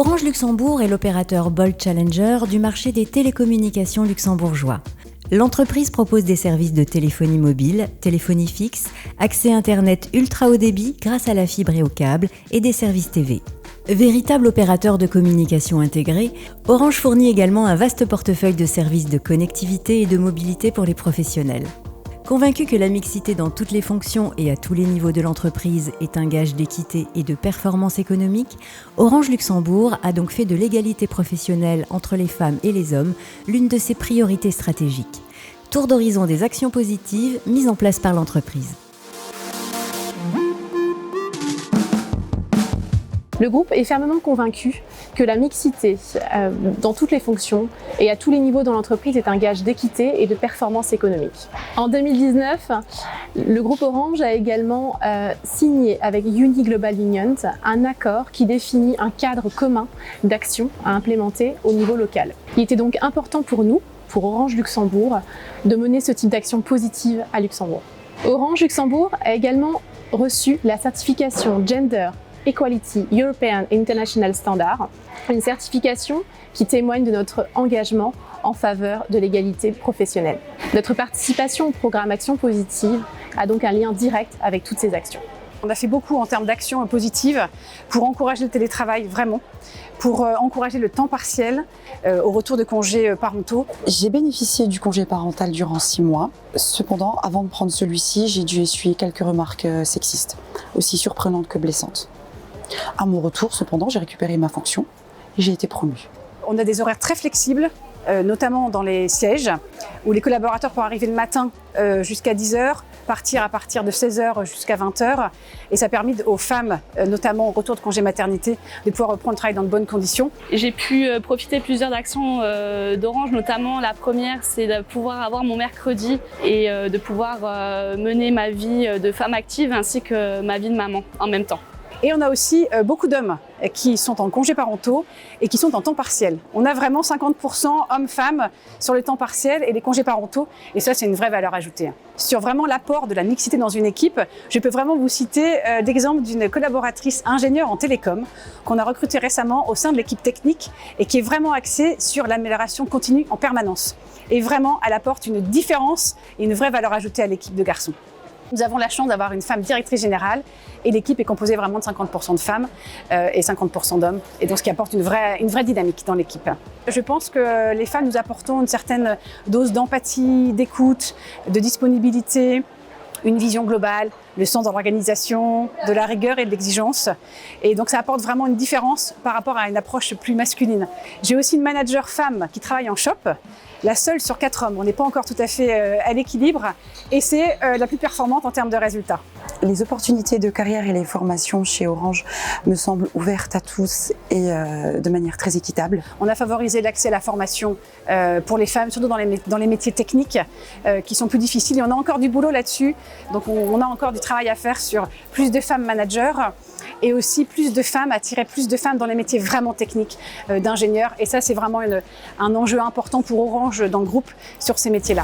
Orange Luxembourg est l'opérateur Bold Challenger du marché des télécommunications luxembourgeois. L'entreprise propose des services de téléphonie mobile, téléphonie fixe, accès Internet ultra haut débit grâce à la fibre et au câble et des services TV. Véritable opérateur de communication intégrée, Orange fournit également un vaste portefeuille de services de connectivité et de mobilité pour les professionnels. Convaincu que la mixité dans toutes les fonctions et à tous les niveaux de l'entreprise est un gage d'équité et de performance économique, Orange Luxembourg a donc fait de l'égalité professionnelle entre les femmes et les hommes l'une de ses priorités stratégiques. Tour d'horizon des actions positives mises en place par l'entreprise. Le groupe est fermement convaincu que la mixité dans toutes les fonctions et à tous les niveaux dans l'entreprise est un gage d'équité et de performance économique. En 2019, le groupe Orange a également signé avec Uni Global Union un accord qui définit un cadre commun d'actions à implémenter au niveau local. Il était donc important pour nous, pour Orange Luxembourg, de mener ce type d'action positive à Luxembourg. Orange Luxembourg a également reçu la certification Gender Equality European International Standard, une certification qui témoigne de notre engagement en faveur de l'égalité professionnelle. Notre participation au programme Action Positive a donc un lien direct avec toutes ces actions. On a fait beaucoup en termes d'actions positives pour encourager le télétravail vraiment, pour encourager le temps partiel au retour de congés parentaux. J'ai bénéficié du congé parental durant 6 mois. Cependant, avant de prendre celui-ci, j'ai dû essuyer quelques remarques sexistes, aussi surprenantes que blessantes. À mon retour, cependant, j'ai récupéré ma fonction et j'ai été promue. On a des horaires très flexibles, notamment dans les sièges, où les collaborateurs peuvent arriver le matin jusqu'à 10h, partir à partir de 16h jusqu'à 20h. Et ça a permis aux femmes, notamment au retour de congé maternité, de pouvoir reprendre le travail dans de bonnes conditions. J'ai pu profiter de plusieurs actions d'Orange, notamment la première, c'est de pouvoir avoir mon mercredi et de pouvoir mener ma vie de femme active ainsi que ma vie de maman en même temps. Et on a aussi beaucoup d'hommes qui sont en congés parentaux et qui sont en temps partiel. On a vraiment 50% hommes-femmes sur le temps partiel et les congés parentaux. Et ça, c'est une vraie valeur ajoutée. Sur vraiment l'apport de la mixité dans une équipe, je peux vraiment vous citer l'exemple d'une collaboratrice ingénieure en télécom qu'on a recrutée récemment au sein de l'équipe technique et qui est vraiment axée sur l'amélioration continue en permanence. Et vraiment, elle apporte une différence et une vraie valeur ajoutée à l'équipe de garçons. Nous avons la chance d'avoir une femme directrice générale et l'équipe est composée vraiment de 50% de femmes et 50% d'hommes. Et donc ce qui apporte une vraie dynamique dans l'équipe. Je pense que les femmes nous apportons une certaine dose d'empathie, d'écoute, de disponibilité, une vision globale, le sens dans l'organisation, de la rigueur et de l'exigence. Et donc ça apporte vraiment une différence par rapport à une approche plus masculine. J'ai aussi une manager femme qui travaille en shop, la seule sur 4 hommes. On n'est pas encore tout à fait à l'équilibre et c'est la plus performante en termes de résultats. Les opportunités de carrière et les formations chez Orange me semblent ouvertes à tous et de manière très équitable. On a favorisé l'accès à la formation pour les femmes, surtout dans les métiers techniques qui sont plus difficiles. Et on a encore du boulot là-dessus. Donc on a encore du travail à faire sur plus de femmes managers et aussi plus de femmes, attirer plus de femmes dans les métiers vraiment techniques d'ingénieurs. Et ça, c'est vraiment un enjeu important pour Orange dans le groupe sur ces métiers-là.